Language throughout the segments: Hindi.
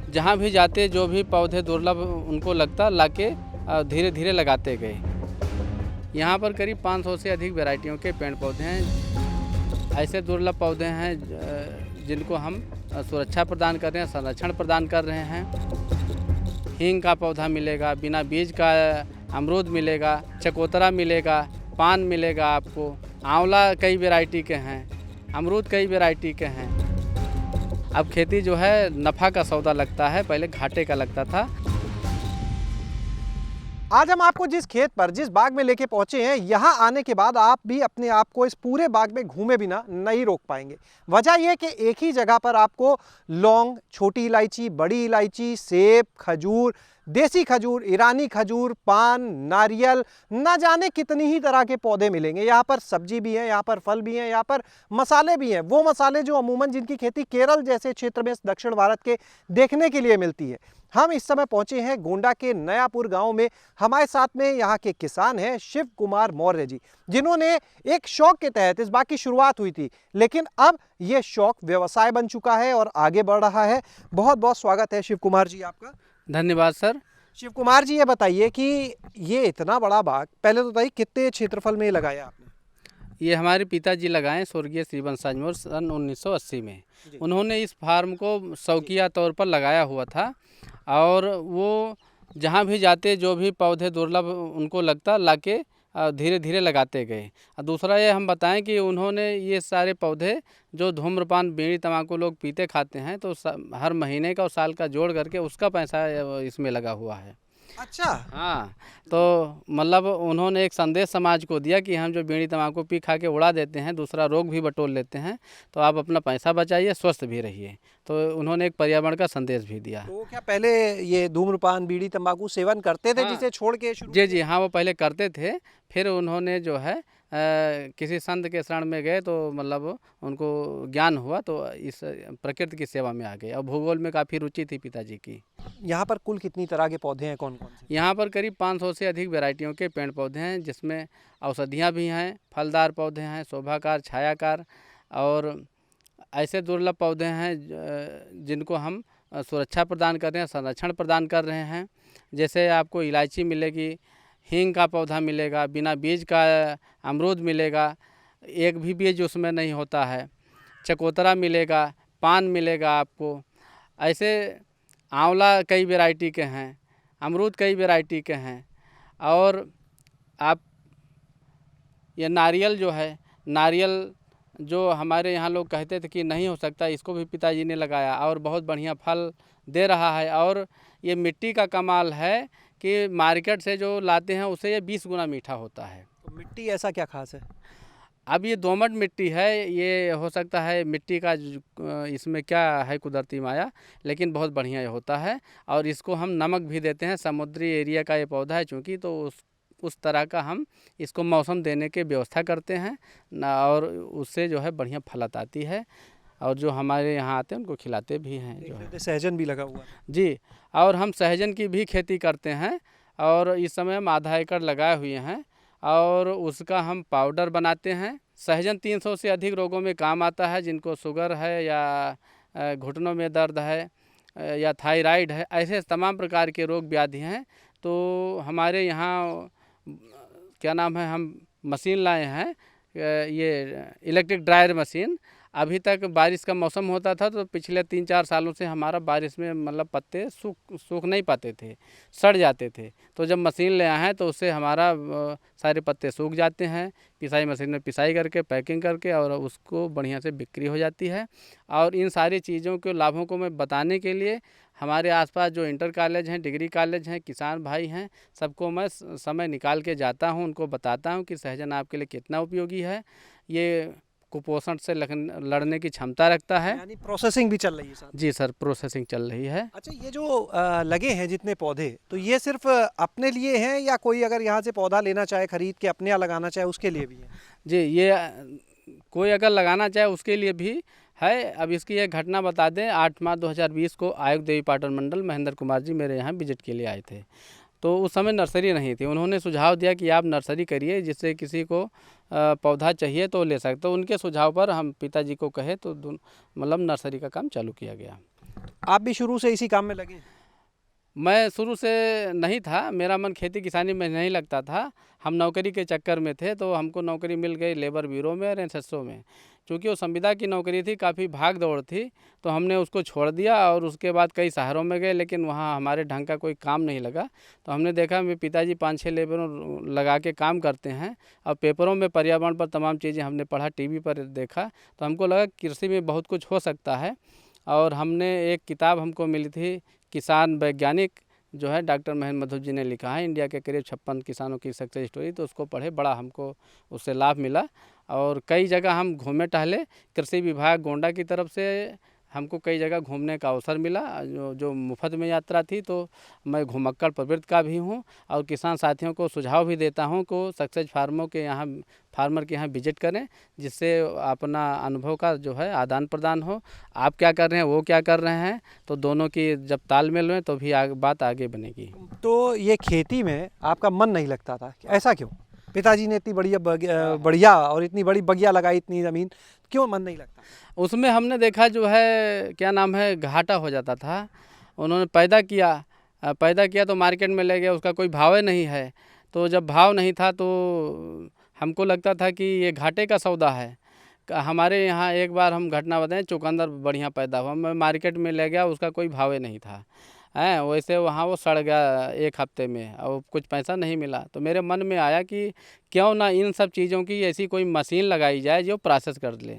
जहाँ भी जाते जो भी पौधे दुर्लभ उनको लगता लाके धीरे धीरे लगाते गए। यहाँ पर करीब 500 से अधिक वैरायटियों के पेड़ पौधे हैं। ऐसे दुर्लभ पौधे हैं जिनको हम सुरक्षा प्रदान कर रहे हैं, संरक्षण प्रदान कर रहे हैं। हींग का पौधा मिलेगा, बिना बीज का अमरूद मिलेगा, चकोतरा मिलेगा, पान मिलेगा आपको, आंवला कई वैरायटी के हैं, अमरूद कई वैरायटी के हैं। अब खेती जो है नफ़ा का सौदा लगता है, पहले घाटे का लगता था। आज हम आपको जिस खेत पर, जिस बाग में लेके पहुंचे हैं, यहाँ आने के बाद आप भी अपने आप को इस पूरे बाग में घूमे बिना नहीं रोक पाएंगे। वजह यह है कि एक ही जगह पर आपको लौंग, छोटी इलायची, बड़ी इलायची, सेब, खजूर, देसी खजूर, ईरानी खजूर, पान, नारियल, न जाने कितनी ही तरह के पौधे मिलेंगे। यहाँ पर सब्जी भी है, यहाँ पर फल भी हैं, यहाँ पर मसाले भी हैं। वो मसाले जो अमूमन जिनकी खेती केरल जैसे क्षेत्र में दक्षिण भारत के देखने के लिए मिलती है। हम इस समय पहुंचे हैं गोंडा के नयापुर गांव में। हमारे साथ में यहाँ के किसान हैं शिव कुमार मौर्य जी, जिन्होंने एक शौक के तहत, इस बात की शुरुआत हुई थी लेकिन अब ये शौक व्यवसाय बन चुका है और आगे बढ़ रहा है। बहुत बहुत स्वागत है शिव कुमार जी आपका। धन्यवाद सर। शिव कुमार जी, ये बताइए कि ये इतना बड़ा बाग, पहले तो बताइए कितने क्षेत्रफल में लगाया आपने? ये हमारे पिताजी लगाए, स्वर्गीय श्री बंसाज मौर्य, सन 1980 में। उन्होंने इस फार्म को शौकिया तौर पर लगाया हुआ था और वो जहाँ भी जाते जो भी पौधे दुर्लभ उनको लगता लाके धीरे धीरे लगाते गए। दूसरा ये हम बताएं कि उन्होंने ये सारे पौधे जो धूम्रपान, बीड़ी, तंबाकू लोग पीते खाते हैं, तो हर महीने का और साल का जोड़ करके उसका पैसा इसमें लगा हुआ है। अच्छा। हाँ, तो मतलब उन्होंने एक संदेश समाज को दिया कि हम जो बीड़ी तंबाकू पी खा के उड़ा देते हैं, दूसरा रोग भी बटोर लेते हैं, तो आप अपना पैसा बचाइए, स्वस्थ भी रहिए। तो उन्होंने एक पर्यावरण का संदेश भी दिया। तो क्या पहले ये धूम्रपान, बीड़ी, तंबाकू सेवन करते थे? हाँ, जिसे छोड़ के शुरू? जी हाँ, वो पहले करते थे। फिर उन्होंने जो है किसी संत के शरण में गए तो मतलब उनको ज्ञान हुआ, तो इस प्रकृति की सेवा में आ गए। और भूगोल में काफ़ी रुचि थी पिताजी की। यहाँ पर कुल कितनी तरह के पौधे हैं, कौन कौन से? यहाँ पर करीब 500 से अधिक वैरायटियों के पेड़ पौधे हैं, जिसमें औषधियाँ भी हैं, फलदार पौधे हैं, शोभाकार, छायाकार और ऐसे दुर्लभ पौधे हैं जिनको हम सुरक्षा प्रदान कर रहे हैं, संरक्षण प्रदान कर रहे हैं। जैसे आपको इलायची मिलेगी, हींग का पौधा मिलेगा, बिना बीज का अमरूद मिलेगा, एक भी बीज उसमें नहीं होता है, चकोतरा मिलेगा, पान मिलेगा आपको। ऐसे आंवला कई वैरायटी के हैं, अमरूद कई वैरायटी के हैं। और आप ये नारियल जो है, नारियल जो हमारे यहाँ लोग कहते थे कि नहीं हो सकता, इसको भी पिताजी ने लगाया और बहुत बढ़िया फल दे रहा है। और ये मिट्टी का कमाल है कि मार्केट से जो लाते हैं उससे ये 20 गुना मीठा होता है। तो मिट्टी ऐसा क्या खास है? अब ये दोमट मिट्टी है, ये हो सकता है मिट्टी का इसमें क्या है कुदरती माया, लेकिन बहुत बढ़िया ये होता है। और इसको हम नमक भी देते हैं, समुद्री एरिया का ये पौधा है चूँकि, तो उस तरह का हम इसको मौसम देने की व्यवस्था करते हैं और उससे जो है बढ़िया फलत आती है। और जो हमारे यहाँ आते हैं उनको खिलाते भी हैं जो है। सहजन भी लगा हुआ है? जी, और हम सहजन की भी खेती करते हैं और इस समय हम आधा एकड़ लगाए हुए हैं और उसका हम पाउडर बनाते हैं। सहजन 300 से अधिक रोगों में काम आता है, जिनको शुगर है या घुटनों में दर्द है या थायराइड है, ऐसे तमाम प्रकार के रोग व्याधि हैं। तो हमारे यहाँ क्या नाम है, हम मशीन लाए हैं, ये इलेक्ट्रिक ड्रायर मशीन। अभी तक बारिश का मौसम होता था तो पिछले 3-4 सालों से हमारा बारिश में मतलब पत्ते सूख नहीं पाते थे, सड़ जाते थे। तो जब मशीन ले आए हैं तो उससे हमारा सारे पत्ते सूख जाते हैं। पिसाई मशीन में पिसाई करके, पैकिंग करके और उसको बढ़िया से बिक्री हो जाती है। और इन सारी चीज़ों के लाभों को मैं बताने के लिए हमारे आसपास जो इंटर कॉलेज हैं, डिग्री कॉलेज हैं, किसान भाई हैं, सबको मैं समय निकाल के जाता हूं, उनको बताता हूं कि सहजन आपके लिए कितना उपयोगी है। ये कुपोषण से लड़ने की क्षमता रखता है। यानी प्रोसेसिंग भी चल रही है साथ? जी सर, प्रोसेसिंग चल रही है। अच्छा, ये जो लगे हैं जितने पौधे, तो ये सिर्फ अपने लिए हैं या कोई अगर यहाँ से पौधा लेना चाहे खरीद के अपने यहाँ लगाना चाहे उसके लिए भी है? जी, ये कोई अगर लगाना चाहे उसके लिए भी है। अब इसकी एक घटना बता दें, 8 मार्च 2020 को आयुक्त देवी पाटन मंडल महेंद्र कुमार जी मेरे यहाँ विजिट के लिए आए थे। तो उस समय नर्सरी नहीं थी। उन्होंने सुझाव दिया कि आप नर्सरी करिए, जिससे किसी को पौधा चाहिए तो ले सकते। तो उनके सुझाव पर हम पिताजी को कहे तो मतलब नर्सरी का काम चालू किया गया। आप भी शुरू से इसी काम में लगे हैं? मैं शुरू से नहीं था, मेरा मन खेती किसानी में नहीं लगता था। हम नौकरी के चक्कर में थे, तो हमको नौकरी मिल गई लेबर ब्यूरो में और एसएसओ में। चूँकि वो संविदा की नौकरी थी, काफ़ी भाग दौड़ थी, तो हमने उसको छोड़ दिया और उसके बाद कई शहरों में गए, लेकिन वहाँ हमारे ढंग का कोई काम नहीं लगा। तो हमने देखा मेरे पिताजी 5-6 लेबरों लगा के काम करते हैं और पेपरों में पर्यावरण पर तमाम चीज़ें हमने पढ़ा, टीवी पर देखा, तो हमको लगा कृषि में बहुत कुछ हो सकता है। और हमने एक किताब हमको मिली थी, किसान वैज्ञानिक, जो है डॉक्टर महेंद्र माधव जी ने लिखा है, इंडिया के करीब 56 किसानों की सक्सेस स्टोरी। तो उसको पढ़े, बड़ा हमको उससे लाभ मिला और कई जगह हम घूमे टहले। कृषि विभाग गोंडा की तरफ से हमको कई जगह घूमने का अवसर मिला, जो मुफ्त में यात्रा थी। तो मैं घुमक्कड़ प्रवृत्ति का भी हूँ और किसान साथियों को सुझाव भी देता हूँ को सक्सेस फार्मर के यहाँ विजिट करें, जिससे अपना अनुभव का जो है आदान प्रदान हो। आप क्या कर रहे हैं, वो क्या कर रहे हैं, तो दोनों की जब तालमेल में तो भी बात आगे बनेगी। तो ये खेती में आपका मन नहीं लगता था, ऐसा क्यों? पिताजी ने इतनी बढ़िया और इतनी बड़ी बगिया लगाई, इतनी ज़मीन, क्यों मन नहीं लगता? उसमें हमने देखा जो है क्या नाम है, घाटा हो जाता था। उन्होंने पैदा किया तो मार्केट में ले गया, उसका कोई भाव ही नहीं है। तो जब भाव नहीं था तो हमको लगता था कि ये घाटे का सौदा है। हमारे यहाँ एक बार हम घटना बताएं, चुकंदर बढ़िया पैदा हुआ, मैं मार्केट में ले गया, उसका कोई भाव ही नहीं था हैं। वैसे वहाँ वो सड़ गया 1 हफ्ते में और कुछ पैसा नहीं मिला। तो मेरे मन में आया कि क्यों ना इन सब चीज़ों की ऐसी कोई मशीन लगाई जाए जो प्रोसेस कर ले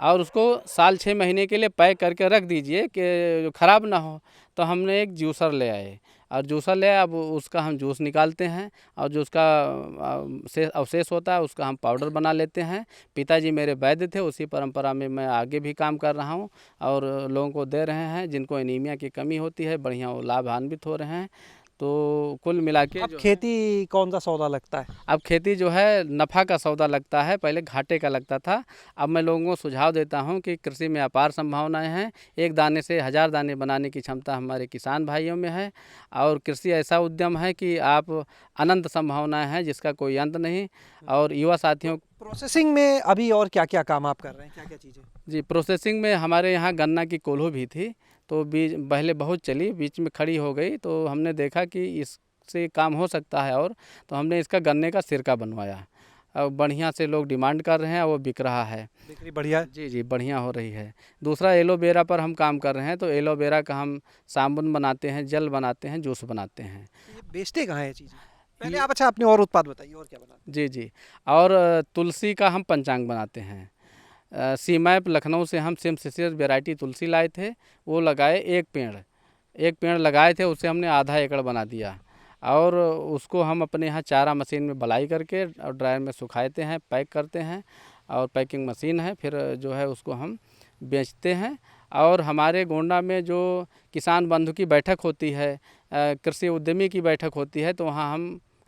और उसको साल 6 महीने के लिए पैक करके रख दीजिए कि ख़राब ना हो। तो हमने एक जूसर ले आए और जूसर ले आए, अब उसका हम जूस निकालते हैं और जो उसका अवशेष होता है उसका हम पाउडर बना लेते हैं। पिताजी मेरे वैद्य थे, उसी परंपरा में मैं आगे भी काम कर रहा हूँ और लोगों को दे रहे हैं जिनको एनीमिया की कमी होती है, बढ़िया वो लाभान्वित हो रहे हैं। तो कुल मिला के अब खेती कौन सा सौदा लगता है? अब खेती जो है नफ़ा का सौदा लगता है, पहले घाटे का लगता था। अब मैं लोगों को सुझाव देता हूं कि कृषि में अपार संभावनाएं हैं। एक दाने से 1000 दाने बनाने की क्षमता हमारे किसान भाइयों में है और कृषि ऐसा उद्यम है कि आप अनंत संभावनाएं हैं जिसका कोई अंत नहीं। और युवा साथियों प्रोसेसिंग में अभी और क्या-क्या काम आप कर रहे हैं? क्या-क्या चीज़ें? जी, प्रोसेसिंग में हमारे यहाँ गन्ना की कोल्हू भी थी, तो बीच पहले बहुत चली, बीच में खड़ी हो गई। तो हमने देखा कि इससे काम हो सकता है और तो हमने इसका गन्ने का सिरका बनवाया और बढ़िया से लोग डिमांड कर रहे हैं और वो बिक रहा है। बिक्री बढ़िया है? जी, जी, बढ़िया हो रही है। दूसरा एलोवेरा पर हम काम कर रहे हैं, तो एलोवेरा का हम साबुन बनाते हैं, जेल बनाते हैं, जूस बनाते हैं। ये बेचते कहाँ हैं ये चीज़ें? पहले आप अच्छा अपने और उत्पाद बताइए, और क्या बनाते हैं? जी, जी। और तुलसी का हम पंचांग बनाते हैं। सीमैप लखनऊ से हम सिमसिसियर वैरायटी तुलसी लाए थे, वो लगाए एक पेड़ लगाए थे, उससे हमने आधा एकड़ बना दिया और उसको हम अपने यहाँ चारा मशीन में बलाई करके और ड्रायर में सुखाते हैं, पैक करते हैं और पैकिंग मशीन है, फिर जो है उसको हम बेचते हैं। और हमारे गोंडा में जो किसान बंधु की बैठक होती है, कृषि उद्यमी की बैठक होती है, तो वहाँ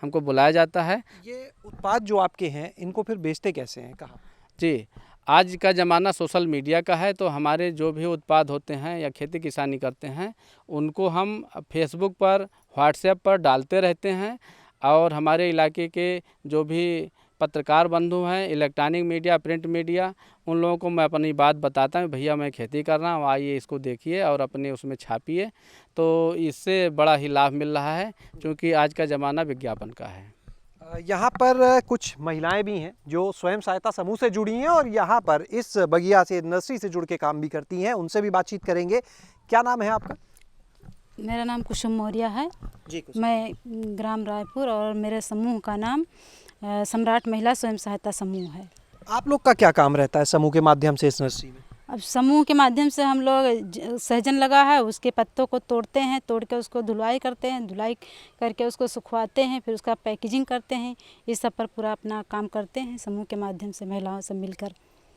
हमको बुलाया जाता है। ये उत्पाद जो आपके हैं, इनको फिर बेचते कैसे हैं, कहाँ? जी, आज का ज़माना सोशल मीडिया का है, तो हमारे जो भी उत्पाद होते हैं या खेती किसानी करते हैं उनको हम फेसबुक पर, व्हाट्सएप पर डालते रहते हैं और हमारे इलाके के जो भी पत्रकार बंधु हैं, इलेक्ट्रॉनिक मीडिया, प्रिंट मीडिया, उन लोगों को मैं अपनी बात बताता हूँ, भैया मैं खेती कर रहा हूँ, आइए इसको देखिए और अपने उसमें छापिए। तो इससे बड़ा ही लाभ मिल रहा है क्योंकि आज का ज़माना विज्ञापन का है। यहाँ पर कुछ महिलाएं भी हैं जो स्वयं सहायता समूह से जुड़ी हैं और यहाँ पर इस बगिया से, नर्सरी से जुड़ के काम भी करती हैं। उनसे भी बातचीत करेंगे। क्या नाम है आपका? मेरा नाम कुसुम मौर्य है जी, मैं ग्राम रायपुर और मेरे समूह का नाम सम्राट महिला स्वयं सहायता समूह है। आप लोग का क्या काम रहता है समूह के माध्यम से इस नर्सरी में? अब समूह के माध्यम से हम लोग सहजन लगा है, उसके पत्तों को तोड़ते हैं, तोड़ के उसको धुलाई करते हैं, धुलाई करके उसको सुखवाते हैं, फिर उसका पैकेजिंग करते हैं। इस सब पर पूरा अपना काम करते हैं समूह के माध्यम से, महिलाओं से मिलकर।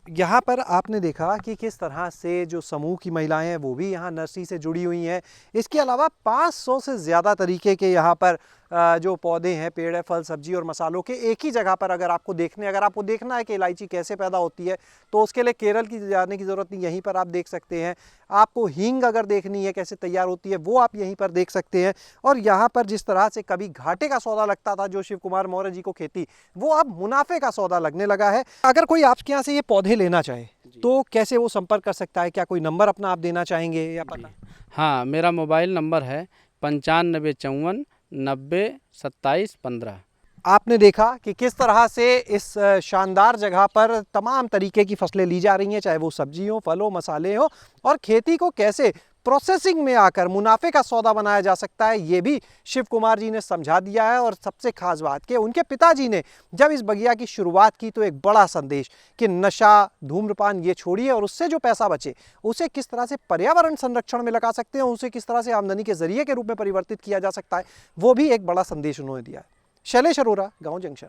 यहाँ पर आपने देखा कि किस तरह से जो समूह की महिलाएं हैं वो भी यहाँ नर्सरी से जुड़ी हुई हैं। इसके अलावा 500 से ज़्यादा तरीके के यहाँ पर जो पौधे हैं, पेड़ है, फल, सब्जी और मसालों के एक ही जगह पर अगर आपको देखना है कि इलायची कैसे पैदा होती है तो उसके लिए केरल की जाने की ज़रूरत नहीं, यहीं पर आप देख सकते हैं। आपको हींग अगर देखनी है कैसे तैयार होती है वो आप यहीं पर देख सकते हैं। और यहाँ पर जिस तरह से कभी घाटे का सौदा लगता था जो शिव कुमार मौर्य जी को खेती, वो अब मुनाफे का सौदा लगने लगा है। अगर कोई आपके यहाँ से ये पौधे लेना चाहे तो कैसे वो संपर्क कर सकता है? क्या कोई नंबर अपना आप देना चाहेंगे या पता? हाँ, मेरा मोबाइल नंबर है 9554902715। आपने देखा कि किस तरह से इस शानदार जगह पर तमाम तरीके की फसलें ली जा रही हैं, चाहे वो सब्जी हो, फल हो, मसाले हो, और खेती को कैसे प्रोसेसिंग में आकर मुनाफे का सौदा बनाया जा सकता है, ये भी शिव कुमार जी ने समझा दिया है। और सबसे खास बात कि उनके पिताजी ने जब इस बगिया की शुरुआत की तो एक बड़ा संदेश कि नशा, धूम्रपान ये छोड़िए और उससे जो पैसा बचे उसे किस तरह से पर्यावरण संरक्षण में लगा सकते हैं, उसे किस तरह से आमदनी के जरिए के रूप में परिवर्तित किया जा सकता है, वो भी एक बड़ा संदेश उन्होंने दिया है। शैलेश अरोरा, गांव जंक्शन।